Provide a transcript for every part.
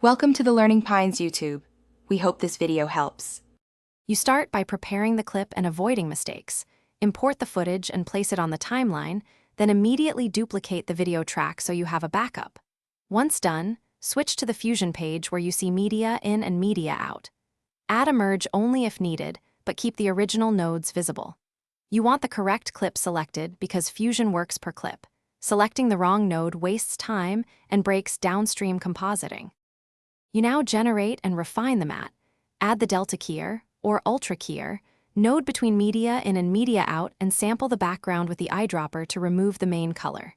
Welcome to the Learning Pines YouTube. We hope this video helps. You start by preparing the clip and avoiding mistakes. Import the footage and place it on the timeline, then immediately duplicate the video track so you have a backup. Once done, switch to the Fusion page where you see media in and media out. Add a merge only if needed, but keep the original nodes visible. You want the correct clip selected because Fusion works per clip. Selecting the wrong node wastes time and breaks downstream compositing. You now generate and refine the matte. Add the delta keyer, or ultra keyer, node between media in and media out, and sample the background with the eyedropper to remove the main color.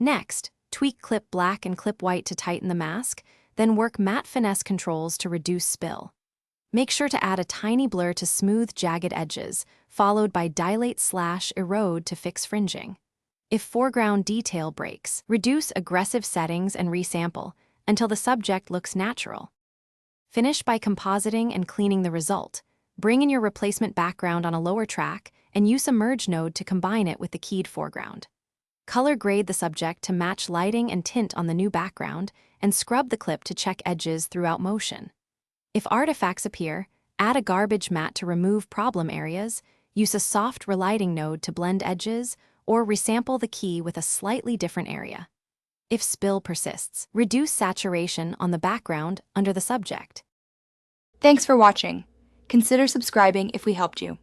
Next, tweak clip black and clip white to tighten the mask, then work matte finesse controls to reduce spill. Make sure to add a tiny blur to smooth jagged edges, followed by dilate/erode to fix fringing. If foreground detail breaks, reduce aggressive settings and resample until the subject looks natural. Finish by compositing and cleaning the result. Bring in your replacement background on a lower track and use a merge node to combine it with the keyed foreground. Color grade the subject to match lighting and tint on the new background, and scrub the clip to check edges throughout motion. If artifacts appear, add a garbage matte to remove problem areas, use a soft relighting node to blend edges, or resample the key with a slightly different area. If spill persists, reduce saturation on the background under the subject. Thanks for watching. Consider subscribing if we helped you.